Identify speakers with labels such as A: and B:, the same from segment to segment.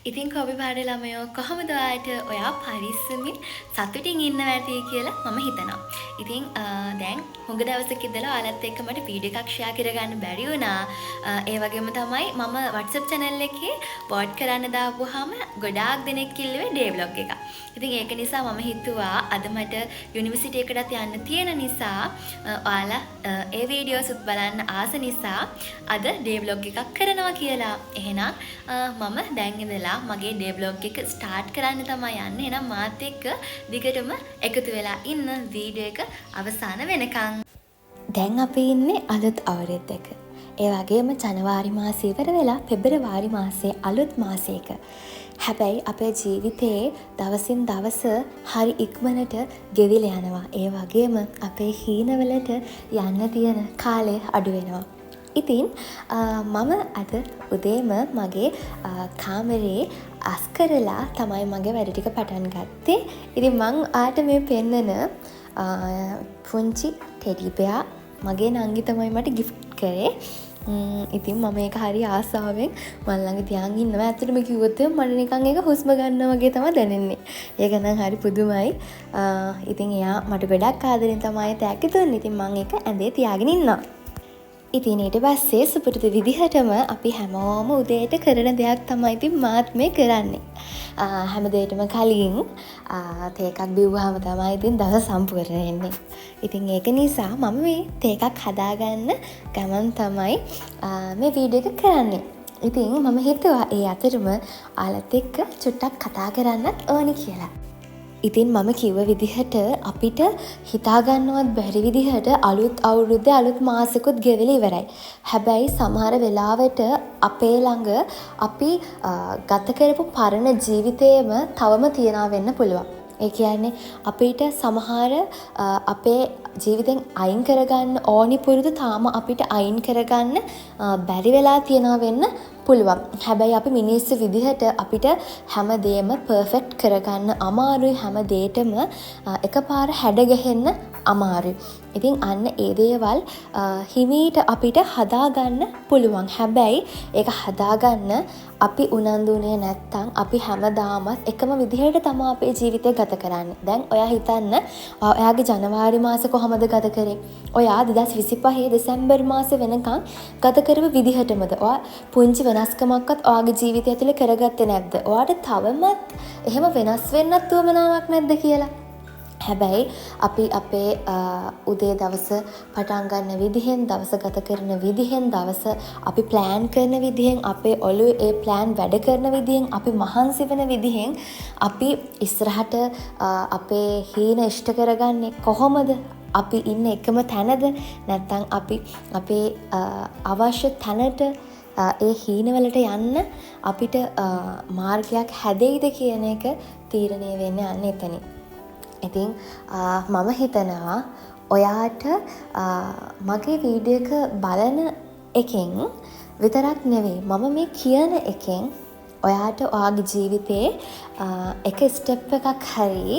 A: ඉතින් කොබි පාඩ ළමයෝ කොහොමද ඔයාලට ඔයා පරිස්සමින් සතුටින් ඉන්න ඇති කියලා මම හිතනවා. ඉතින් දැන් හුඟ දවසක ඉඳලා ඔයාලත් එක්ක මට වීඩියෝ එකක් ෂෙයා කරගන්න බැරි වුණා. ඒ වගේම තමයි මම WhatsApp channel එකේ පෝඩ් කරන්න දාපුවාම ගොඩාක් දෙනෙක් කිව්වේ ඩේ vlog එක. ඉතින් ඒක නිසා මම හිතුවා අද මට යුනිවර්සිටි එකටත් යන්න තියෙන නිසා ඔයාලා ඒ වීඩියෝස් උත් බලන්න ආස නිසා අද ඩේ vlog එකක් කරනවා කියලා. එහෙනම් මම දැන් ඉඳලා මගේ ඩේ vlog එක ස්ටාර්ට් කරන්න තමයි යන්නේ. එහෙනම් මාත් එක්ක දිගටම එකතු වෙලා ඉන්න වීඩියෝ එක අවසාන වෙනකන්. දැන් අපි ඉන්නේ අලුත් අවුරුද්දක. ඒ වගේම ජනවාරි මාසය ඉවර වෙලා පෙබරවාරි මාසයේ අලුත් මාසයක. හැබැයි අපේ ජීවිතයේ දවසින් දවස හරි ඉක්මනට ගෙවිලා යනවා. ඒ වගේම අපේ හීනවලට යන්න තියෙන කාලය අඩු වෙනවා. ඉතින් මම අද උදේම මගේ කාමරේ අස් කරලා තමයි මගේ වැඩ ටික පටන් ගත්තේ. ඉතින් මං ආට මේ පෙන්නන පුංචි ටෙඩි බෙයා මගේ නංගි තමයි මට ගිෆ්ට් කරේ. ඉතින් මම ඒක හරි ආසාවෙන් මල් ළඟ තියාගෙන ඉන්නවා. ඇත්තටම කිව්වොත් මට නිකන් ඒක හුස්ම ගන්නවා වගේ තමයි දැනෙන්නේ. ඒක නම් හරි පුදුමයි. ඉතින් එයා මට ගොඩක් ආදරෙන් තමයි තෑග්ග දුන්නේ. ඉතින් මම ඒක ඇඳේ තියාගෙන ඉන්නවා. ඉතින් ඊට පස්සේ සුපුරුදු විදිහටම අපි හැමෝම උදේට කරන දෙයක් තමයි ඉතින් මාත් මේ කරන්නේ. හැමදේටම කලින් තේ එකක් බිව්වහම තමයි ඉතින් දවස සම්පූර්ණ වෙන්නේ. ඉතින් ඒක නිසා මම මේ තේ එකක් හදාගන්න ගමන් තමයි මේ වීඩියෝ එක කරන්නේ. ඉතින් මම හිතුවා ඒ අතරම ඔයාලත් එක්ක චුට්ටක් කතා කරන්නත් ඕනි කියලා. ඉතින් මම කිව්ව විදිහට අපිට හිතාගන්නවත් බැරි විදිහට අලුත් අවුරුද්දේ අලුත් මාසෙකුත් ගෙවිලා ඉවරයි. හැබැයි සමහර වෙලාවට අපේ ළඟ අපි ගත කරපු පරණ ජීවිතේම තවම තියනවා වෙන්න පුළුවන්. ඒ කියන්නේ අපිට සමහර අපේ ජීවිතෙන් අයින් කරගන්න ඕනි පුරුදු තාම අපිට අයින් කරගන්න බැරි වෙලා තියනවා වෙන්න පුළුවන්. හැබැයි අපි මිනිස්සු විදිහට අපිට හැමදේම පර්ෆෙක්ට් කරගන්න අමාරුයි. හැමදේටම එකපාර හැඩගැහෙන්න අමාරුයි. ඉතින් අන්න ඒ දේවල් හිමීට අපිට හදාගන්න පුළුවන්. හැබැයි ඒක හදාගන්න අපි උනන්දුනේ නැත්තම් අපි හැමදාමත් එකම විදිහට තමයි අපේ ජීවිතය ගත කරන්නේ. දැන් ඔයා හිතන්න ඔයාගේ ජනවාරි මාසේ කොහමද ගත කරේ? ඔයා 2025 දෙසැම්බර් මාසේ වෙනකන් ගත කරපු විදිහටමද? ඔයා පුංචි වෙනස්කමක්වත් ඔයාගේ ජීවිතය ඇතුලේ කරගත්තේ නැද්ද? ඔයාට තවමත් එහෙම වෙනස් වෙන්නත් උවමනාවක් නැද්ද කියලා? හැබැයි අපි අපේ උදේ දවස පටන් ගන්න විදිහෙන්, දවස ගත කරන විදිහෙන්, දවස අපි ප්ලෑන් කරන විදිහෙන්, අපේ ඔළුවේ ඒ ප්ලෑන් වැඩ කරන විදිහෙන්, අපි මහන්සි වෙන විදිහෙන් අපි ඉස්සරහට අපේ හීන ඉෂ්ට කරගන්නේ කොහොමද? අපි ඉන්න එකම තැනද? නැත්නම් අපි අපේ අවශ්‍ය තැනට ඒ හීනවලට යන්න අපිට මාර්ගයක් හැදෙයිද කියන එක තීරණය වෙන්නේ අන්න එතනින්. ඉතින් මම හිතනවා ඔයාට මගේ වීඩියෝ එක බලන එකෙන් විතරක් නෙවෙයි මම මේ කියන එකෙන් ඔයාට ඔයාගේ ජීවිතේ එක ස්ටෙප් එකක් හරි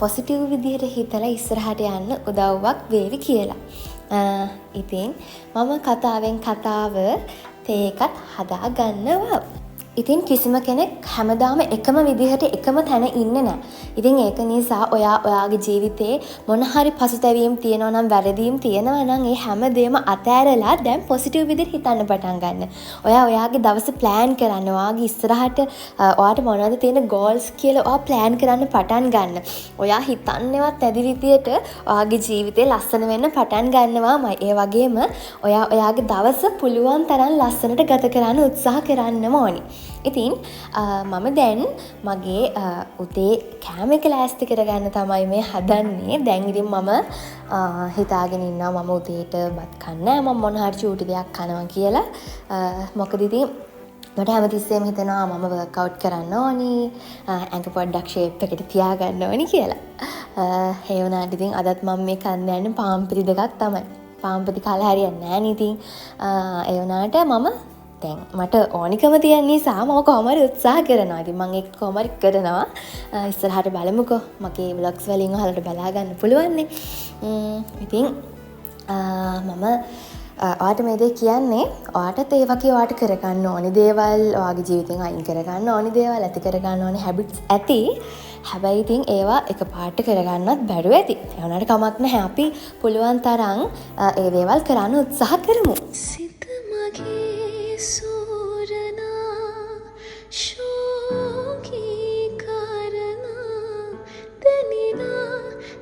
A: පොසිටිව් විදිහට හිතලා ඉස්සරහට යන්න උදව්වක් වේවි කියලා. ඉතින් මම කතාවෙන් කතාව තේ එකත් හදා ගන්නවා. ඉතින් කිසිම කෙනෙක් හැමදාම එකම විදිහට එකම තැන ඉන්නේ නැහැ. ඉතින් ඒක නිසා ඔයාගේ ජීවිතේ මොන හරි පසුතැවීම් තියෙනවා නම් වැරදීම් තියෙනවා නම් ඒ හැමදේම අතෑරලා දැන් පොසිටිව් විදිහට හිතන්න පටන් ගන්න. ඔයාගේ දවස ප්ලෑන් කරන්න. ඔයාගේ ඉස්සරහට ඔයාට මොනවද තියෙන ගෝල්ස් කියලා ඔයා ප්ලෑන් කරන්න පටන් ගන්න. ඔයා හිතන්නේවත් නැති විදිහට ඔයාගේ ජීවිතේ ලස්සන වෙන්න පටන් ගන්නවාමයි. ඒ වගේම ඔයාගේ දවස පුළුවන් තරම් ලස්සනට ගත කරන්න උත්සාහ කරන්නම ඕනි. ඉතින් මම දැන් මගේ උදේ කෑම එක ලෑස්ති කරගන්න තමයි මේ හදන්නේ. දැන් ඉතින් මම හිතාගෙන ඉන්නවා මම උදේට බත් කන්නේ මම මොන හරි චූටි දෙයක් කනවා කියලා. මොකද ඉතින් මට හැමතිස්සෙම හිතෙනවා මම වර්ක්අවුට් කරන්න ඕනි, ඇඟ පොඩ්ඩක් ෂේප් එකට තියාගන්න ඕනි කියලා. ඒ වුණාට ඉතින් අදත් මම මේ කන්න යන්නේ පාම්පිරි දෙකක් තමයි. පාම්පිරි කාලා හරියන්නේ නැහැ නේ. ඉතින් ඒ වුණාට මම දැන් මට ඕනිකම තියෙන නිසා මම කොහොම හරි උත්සාහ කරනවා. ඉතින් මම ඒක කොහොම හරි කරනවා. ඉස්සරහට බලමුකෝ. මගේ vlogs වලින් ඔයාලට බලා ගන්න පුළුවන් නේ. ඉතින් මම ඔයාට මේ දේ කියන්නේ ඔයාටත් ඒ වගේ ඔයාට කරගන්න ඕනි දේවල්, ඔයාගේ ජීවිතෙන් අයින් කරගන්න ඕනි දේවල්, ඇති කරගන්න ඕනි හැබිට්ස් ඇති. හැබැයි ඉතින් ඒවා එකපාරට කරගන්නත් බැරුව ඇති. ඒ වුණාට කමක් නැහැ. අපි පුළුවන් තරම් ඒ දේවල් කරන්න උත්සාහ කරමු. සිත මගේ සූරනා ශෝකී කරනා දෙනිනා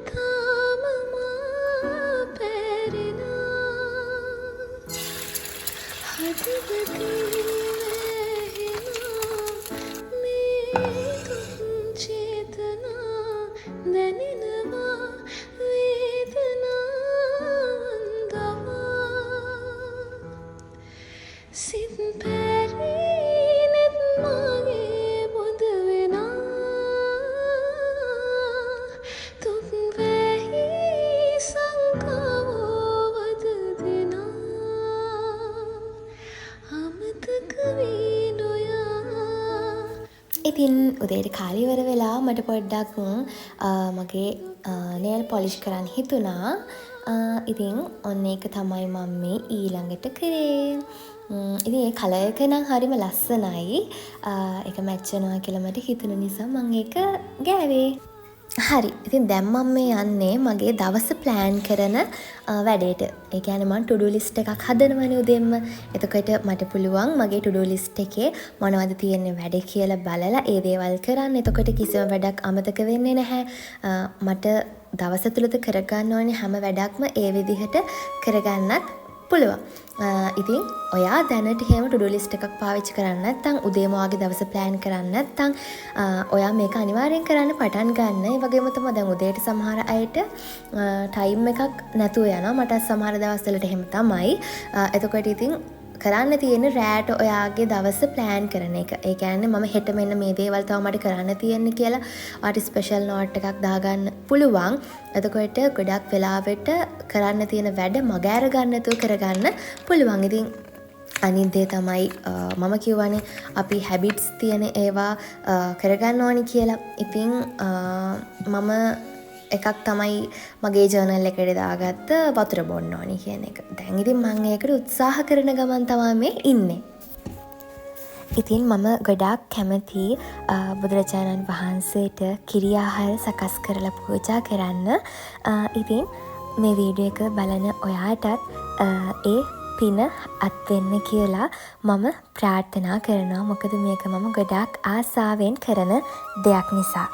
A: තාම මා පැරිනා හදවතේ ඉතින් උදේට කාලේ ඉවර වෙලා මට පොඩ්ඩක් මගේ නේල් පොලිෂ් කරන්න හිතුණා. ඉතින් ඔන්න ඒක තමයි මම මේ ඊළඟට කරේ. ඉතින් ඒ කලර් එක නම් හරිම ලස්සනයි. ඒක මැච් වෙනවා කියලා මට හිතුණ නිසා මම ඒක ගෑවේ. හරි. ඉතින් දැන් මම මේ යන්නේ මගේ දවස ප්ලෑන් කරන වැඩේට. ඒ කියන්නේ මම ටු ඩු ලිස්ට් එකක් හදනවනේ උදේම. එතකොට මට පුළුවන් මගේ ටු ඩු ලිස්ට් එකේ මොනවද තියෙන්නේ වැඩේ කියලා බලලා ඒ දේවල් කරන්න. එතකොට කිසිම වැඩක් අමතක වෙන්නේ නැහැ. මට දවස තුලද කරගන්න ඕනේ හැම වැඩක්ම ඒ විදිහට කරගන්නත් පුළුවන්. ඉතින් ඔයා දැනට එහෙම ටු ඩු ලිස්ට් එකක් පාවිච්චි කරන්නේ නැත්නම් උදේම ඔයාගේ දවස ප්ලෑන් කරන්නේ නැත්නම් ඔයා මේක අනිවාර්යෙන් කරන්න පටන් ගන්න. ඒ වගේම තමයි දැන් උදේට සමහර අයට ටයිම් එකක් නැතුව යනවා. මට සමහර දවස්වලට එහෙම තමයි. එතකොට ඉතින් කරන්න තියෙන්නේ රෑට ඔයාගේ දවස ප්ලෑන් කරන එක. ඒ කියන්නේ මම හෙට මෙන්න මේ දේවල් තව මට කරන්න තියෙන්නේ කියලා ඔයාට ස්පෙෂල් නෝට් එකක් දාගන්න පුළුවන්. එතකොට ගොඩක් වෙලාවට කරන්න තියෙන වැඩ මග අර ගන්න නැතුව කරගන්න පුළුවන්. ඉතින් අනිත් දේ තමයි මම කියවනේ අපි හැබිට්ස් තියෙන ඒවා කරගන්න ඕනි කියලා. ඉතින් මම එකක් තමයි මගේ ජර්නල් එකට දාගත්ත වතුර බොන්න ඕනි කියන එක. දැන් ඉතින් මම ඒකට උත්සාහ කරන ගමන් තමයි මේ ඉන්නේ. ඉතින් මම ගොඩාක් කැමති බුදුරජාණන් වහන්සේට කිරි ආහාර සකස් කරලා පූජා කරන්න. ඉතින් මේ වීඩියෝ එක බලන ඔයාටත් ඒ පින අත් වෙන්න කියලා මම ප්‍රාර්ථනා කරනවා. මොකද මේක මම ගොඩාක් ආසාවෙන් කරන දෙයක් නිසා.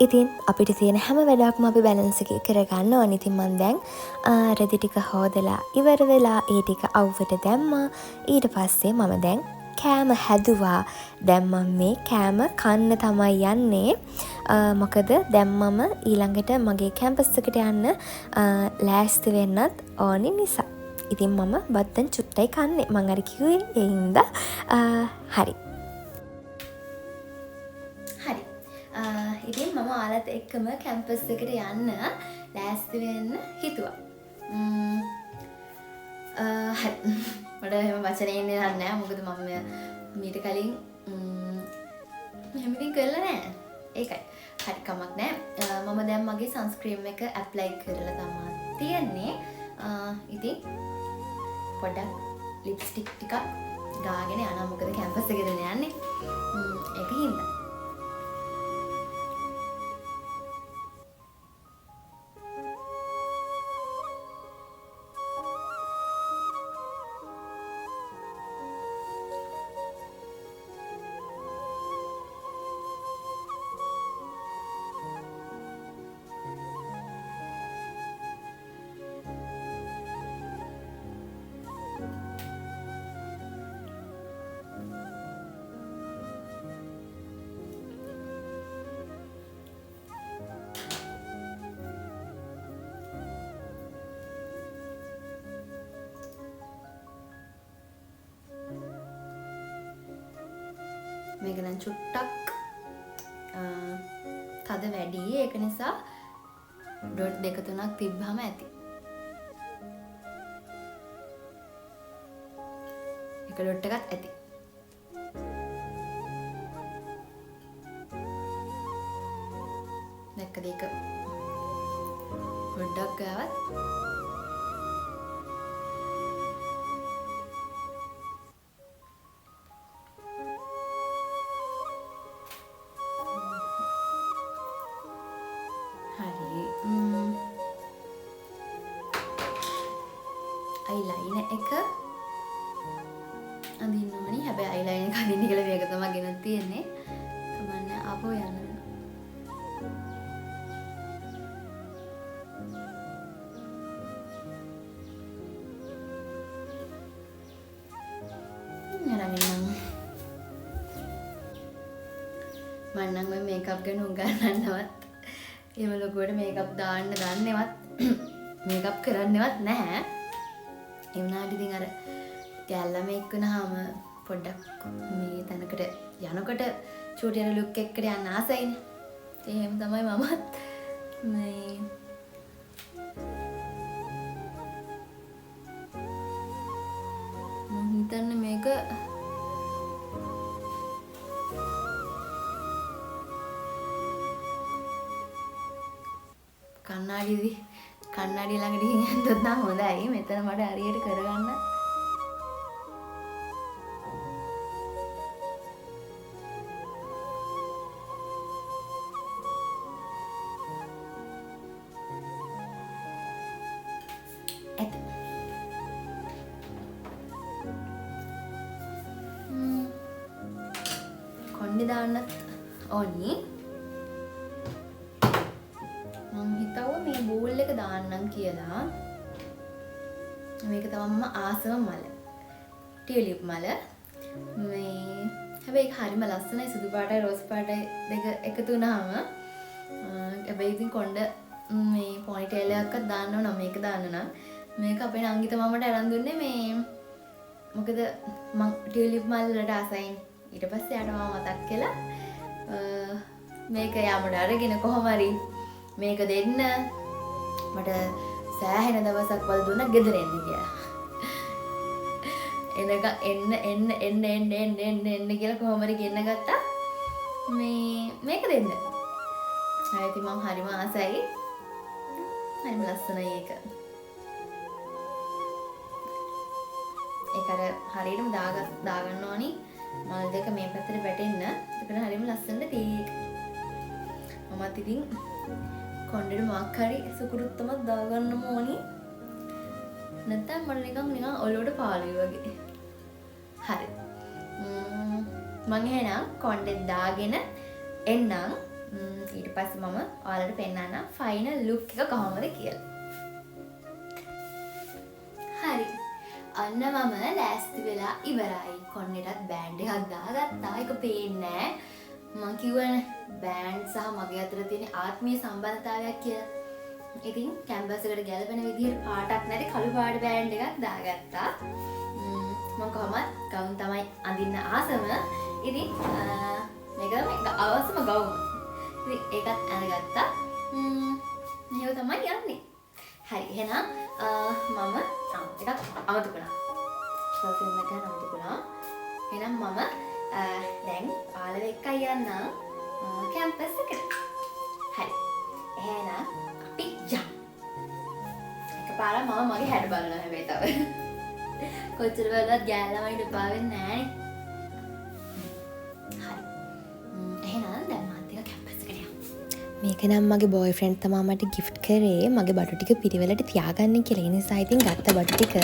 A: ඉතින් අපිට තියෙන හැම වැඩක්ම අපි බැලන්ස් එකේ කරගන්න ඕනේ. ඉතින් මම දැන් රෙදි ටික හොදලා ඉවර වෙලා ඒ ටික අවුවට දැම්මා. ඊට පස්සේ මම දැන් කෑම හැදුවා. දැන් මම මේ කෑම කන්න තමයි යන්නේ. මොකද දැන් මම ඊළඟට මගේ කැම්පස් එකට යන්න ලෑස්ති වෙන්නත් ඕනි නිසා. ඉතින් මම බත්තන් චුට්ටයි කන්නේ. මම අර කිව්වේ ඒ හින්දා හරි. ඉතින් මම ආලත් එක්කම කැම්පස් එකට යන්න ලෑස්ති වෙන්න හිතුවා. හරි. මට එහෙම වචන එන්නේ නැහැ. මොකද මම මීට කලින් මෙහෙම ඉතින් කරලා නැහැ. ඒකයි. හරි කමක් නැහැ. මම දැන් මගේ සන්ස්ක්‍රීන් එක ඇප්ලයි කරලා තමයි තියෙන්නේ. ඉතින් පොඩ්ඩක් ලිප්ස්ටික් ටිකක් ගාගෙන යනවා. මොකද කැම්පස් එකට යන්නේ. ඒක හින්දා. මේක නම් චුට්ටක් තද වැඩි. ඒක නිසා ඩොට් 2-3ක් තිබ්බම ඇති. එක ඩොට් එකක් ඇති. දැක්කද ඒක පොඩ්ඩක් ගාවත් එක අඳින්න ඕනි. හැබැයි අයිලයිනර් එක අඳින්න කියලා මේක තමයි ගෙනත් තියෙන්නේ. කමන්න ආපහු යන්න වෙනවා. මන්නම් මේ මේකප් ගැන උගන්වන්නවත් එහෙම ලොකුවට මේකප් දාන්න දන්නේවත් මේකප් කරන්නවත් නැහැ. ඒ වුණාට ඉතින් අර ගැල්ලම එක්කනහම පොඩ්ඩක් මේ තැනකට යනකොට චූටි යන ලුක් එකකට යන්න ආසයිනේ. ඒ එහෙම තමයි මමත් මේ මම හිතන්නේ මේක කන්නාඩිය ළඟට ගිහින් යන්නත් නම් හොඳයි. මෙතන මට හරියට කරගන්න. කොණ්ඩේ දාන්නත් ඕනි. මේ බෝල් එක දාන්නම් කියලා. මේක තමයි ආසම මල. ටියුලිප් මල. මේ හැබැයි ඒක හරිම ලස්සනයි. සුදු පාටයි රෝස් පාටයි දෙක එකතු වුණාම හැබැයි ඉතින් කොණ්ඩ මේ පොනිටේල් එකක් දාන්න ඕන මේක දාන්න නම්. මේක අපේ නංගිත මමට අරන් දුන්නේ මේ මොකද මං ටියුලිප් මල් වලට ආසයිනේ. ඊට පස්සේ යාට මම මතක් කළා මේක යාමඩ අරගෙන කොහොම හරි මේක දෙන්න මට සෑහෙන දවසක් වල දුන්නා ගෙදර එන්න කියලා. එන්න කියලා කොහොම හරි ගෙන්න ගත්තා. මේක දෙන්න. ආයෙත් මම හරිම ආසයි. හරිම ලස්සනයි ඒක. ඒක අර හරියටම දාගන්න ඕනි. මල් දෙක මේ පැත්තට වැටෙන්න. ඒකට හරියම ලස්සනට තියෙයි. මමත් ඉතින් කොණ්ඩේට මොකක් හරි සුකුරුත්තමක් දාගන්නම ඕනි. නැත්නම් මට නිකන් ඔලුවට පාළුයි වගේ. හරි. මම එහෙනම් කොණ්ඩේ දාගෙන එන්නම්. ඊට පස්සේ මම ඔයාලට පෙන්නන්නම් ෆයිනල් ලුක් එක කොහොමද කියලා. හරි. අන්න මම ලෑස්ති වෙලා ඉවරයි. කොණ්ඩේටත් බෑන්ඩ් එකක් දාගත්තා. ඒක පේන්නේ නැහැ. මම කියවනේ බෑන්ඩ් සහ මගේ අතර තියෙන ආත්මීය සම්බන්ධතාවයක් කියලා. ඉතින් කැම්පස් එකට ගැලපෙන විදිහට පාටක් නැති කළු පාට බෑන්ඩ් එකක් දාගත්තා. මම කොහමද ගවුන් තමයි අඳින්න ආසම. ඉතින් මේක අවශ්‍යම ගවුන්. ඉතින් ඒකත් අඳගත්තා. මේව තමයි යන්නේ. හරි එහෙනම් මම එකක් අමතක වුණා. පර්ෆියුම් එක ගන්න අමතක වුණා. එහෙනම් මම දැන් ආලව එක්කයි යන්නම් කැම්පස් එකට. හරි. එහෙනම් අපි යමු. එකපාරම මම මගේ හැඩ බලනවා හැබැයි තව. කොච්චර බලවත් ගෑල්ලා මයින්ට එපා වෙන්නේ නැහැ. හරි. එහෙනම් දැන් මාත් එක්ක කැම්පස් එකට යමු.
B: මේක නම් මගේ බොයිෆ්‍රෙන්ඩ් තමයි මට ගිෆ්ට් කරේ මගේ බඩු ටික පිරිවෙලට තියාගන්න කියලා. ඒ නිසා ඉතින් ගත්ත බඩු ටික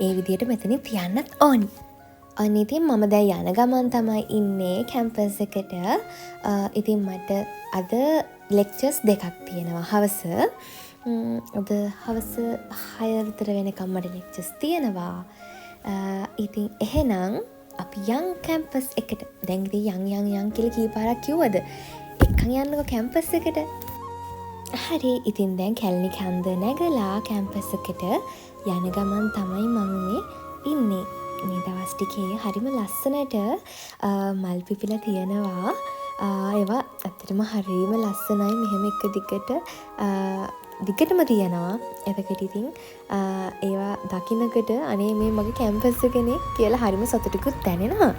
B: ඒ විදිහට මෙතනින් තියන්නත් ඕනි. අන්න ඉතින් මම දැන් යන ගමන් තමයි ඉන්නේ කැම්පස් එකට. ඉතින් මට අද ලෙක්චර්ස් දෙකක් තියෙනවා හවස. අද හවස 6 විතර වෙනකම් මට ලෙක්චර්ස් තියෙනවා. ඉතින් එහෙනම් අපි යන් කැම්පස් එකට. දැන් ඉතින් යන් කියලා කීපාරක් කිව්වද? එක්කන් යන්නකෝ කැම්පස් එකට. හරි. ඉතින් දැන් කැලණි කන්ද නැගලා කැම්පස් එකට යන ගමන් තමයි මම මේ ඉන්නේ. මේ දවස් ටිකේ හරිම ලස්සනට මල් පිපිලා තියෙනවා. ඒවා ඇත්තටම හරිම ලස්සනයි. මෙහෙම එක දිගටම තියෙනවා. එතකොට ඉතින් ඒවා දකින්නකොට අනේ මේ මගේ කැම්පස් එකනේ කියලා හරිම සතුටුකුත් දැනෙනවා.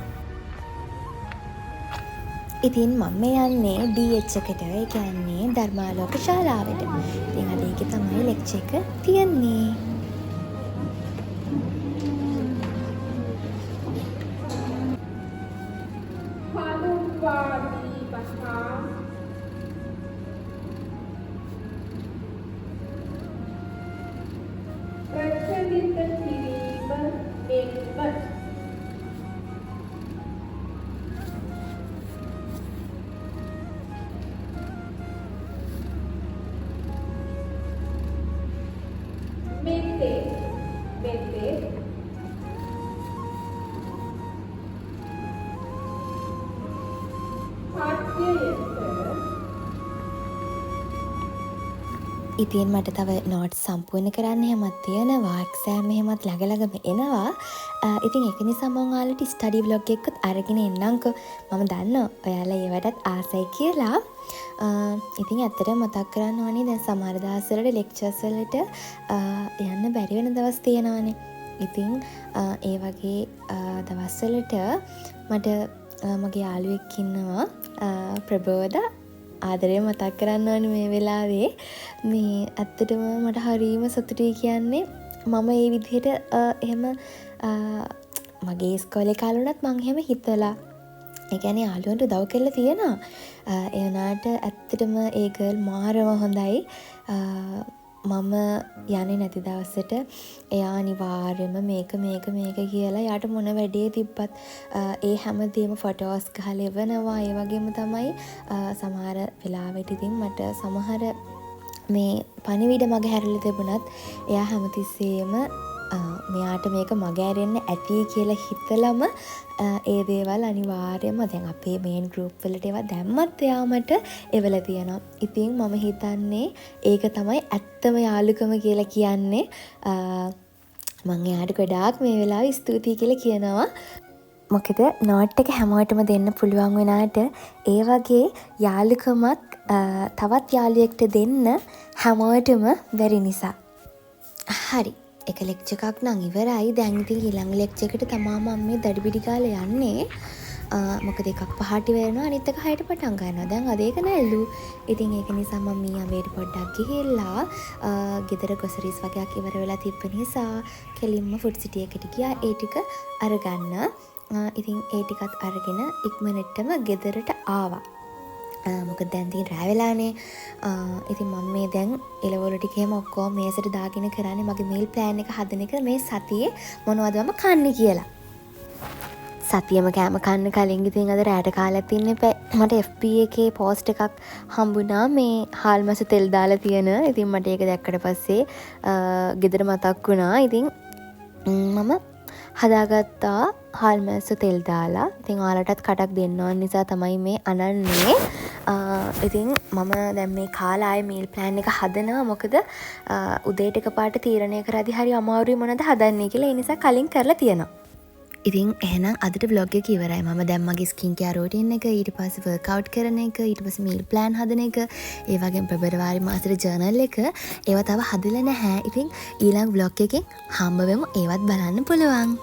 B: ඉතින් මම යන්නේ DH එකට. ඒ කියන්නේ ධර්මාලෝක ශාලාවට. ඉතින් අද ඒකේ තමයි ලෙක්චර් එක තියෙන්නේ.
C: ප්‍රචලිත කිරීම
B: ඉතින් මට තව නෝට් සම්පූර්ණ කරන්න එහෙමත් තියෙනවා. එක්සෑම් එහෙමත් ළඟ එනවා. ඉතින් ඒක නිසා මම ඔයාලට ස්ටඩි ව්ලොග් එකකුත් අරගෙන එන්නම්කෝ. මම දන්නවා ඔයාලා ඒවටත් ආසයි කියලා. ඉතින් ඇත්තටම මතක් කරන්න ඕනේ දැන් සමහර දවස්වලට ලෙක්චර්ස් වලට යන්න බැරි වෙන දවස් තියෙනවානේ. ඉතින් ඒ වගේ දවස්වලට මට මගේ යාළුවෙක් ඉන්නවා ප්‍රබෝධා ආදරේ මතක් කරන්න ඕනේ මේ වෙලාවේ. මේ ඇත්තටම මට හරීම සතුටුයි කියන්නේ මම ඒ විදිහට එහෙම මගේ ඉස්කෝලේ කාලේ උනත් මං එහෙම හිතලා ඒ කියන්නේ යාළුවන්ට උදව් කරලා තියෙනවා. ඒ වුණාට ඇත්තටම ඒ ගර්ල් මාරම හොඳයි. මම යන්නේ නැති දවසට එයා අනිවාර්යයෙන්ම මේක කියලා යාට මොන වැඩේ තිබ්බත් ඒ හැමදේම ෆොටෝස් ගහලා එවනවා. ඒ වගේම තමයි සමහර වෙලාවට ඉතින් මට සමහර මේ පණිවිඩ මග හැරලා තිබුණත් එයා හැමතිස්සෙම මෙයාට මේක මග ඇරෙන්න ඇති කියලා හිතලම ඒ දේවල් අනිවාර්යයෙන්ම දැන් අපේ මේන් ගෲප් වලට ඒවා දැම්මත් එයාමට එවලා තියෙනවා. ඉතින් මම හිතන්නේ ඒක තමයි ඇත්තම යාළුකම කියලා කියන්නේ. මම එයාට ගොඩාක් මේ වෙලාවේ ස්තුතියි කියලා කියනවා. මොකද නෝට් එක හැමෝටම දෙන්න පුළුවන් වුණාට ඒ වගේ යාළුකමක් තවත් යාළුවෙක්ට දෙන්න හැමෝටම බැරි නිසා. හරි. එක ලෙක්චර් එකක් නම් ඉවරයි. දැන් ඉතින් ඊළඟ ලෙක්චර් එකට තමයි මම මේ දඩිබිඩි ගාලා යන්නේ. මොකද එකක් 5ට වෙනවා අනිත් එක 6ට පටන් ගන්නවා. දැන් අද ඒක නැල්ලු. ඉතින් ඒක නිසා මම මේ අවේට පොඩ්ඩක් ගිහිල්ලා ගෙදර ගොසරිස් වගේක් ඉවර වෙලා තිබ්බ නිසා කෙලින්ම ෆුඩ් සිටි එකට ගියා ඒ ටික අරගන්න. ඉතින් ඒ ටිකත් අරගෙන ඉක්මනටම ගෙදරට ආවා. මොකද දැන් ඉතින් රෑ වෙලානේ. ඉතින් මම මේ දැන් එළවලු ටික එහෙම ඔක්කොම මේසෙට දාගෙන කරන්නේ මගේ මීල් ප්ලෑන් එක හදන එක මේ සතියේ මොනවද මම කන්නේ කියලා. සතියම කෑම කන්න කලින් ඉතින් අද රෑට කාලයක් තින්න එපා. මට FB එකේ පෝස්ට් එකක් හම්බුණා මේ හාල් මැස තෙල් දාලා තියෙන. ඉතින් මට ඒක දැක්කට පස්සේ ගෙදර මතක් වුණා. ඉතින් මම හදාගත්තා හාල් මැස්ස තෙල් දාලා. ඉතින් ඔයාලටත් කටක් දෙන්න ඕන නිසා තමයි මේ අනන්නේ. ඉතින් මම දැන් මේ කාලා ආයේ මීල් ප්ලෑන් එක හදනවා. මොකද උදේට එකපාරට තීරණය කරද්දී හරි අමාරුයි මොනවද හදන්නේ කියලා. ඒ නිසා කලින් කරලා තියෙනවා. ඉතින් එහෙනම් අදට vlog එක ඉවරයි. මම දැන් මගේ ස්කින් කෙයාර් රූටින් එක, ඊට පස්සේ වර්ක්අවුට් කරන එක, ඊට පස්සේ මීල් ප්ලෑන් හදන එක, ඒ වගේම පෙබරවාරි මාසෙට ජර්නල් එක ඒවා තව හදලා නැහැ. ඉතින් ඊළඟ vlog එකෙන් හම්බ වෙමු. ඒවත් බලන්න පුළුවන්.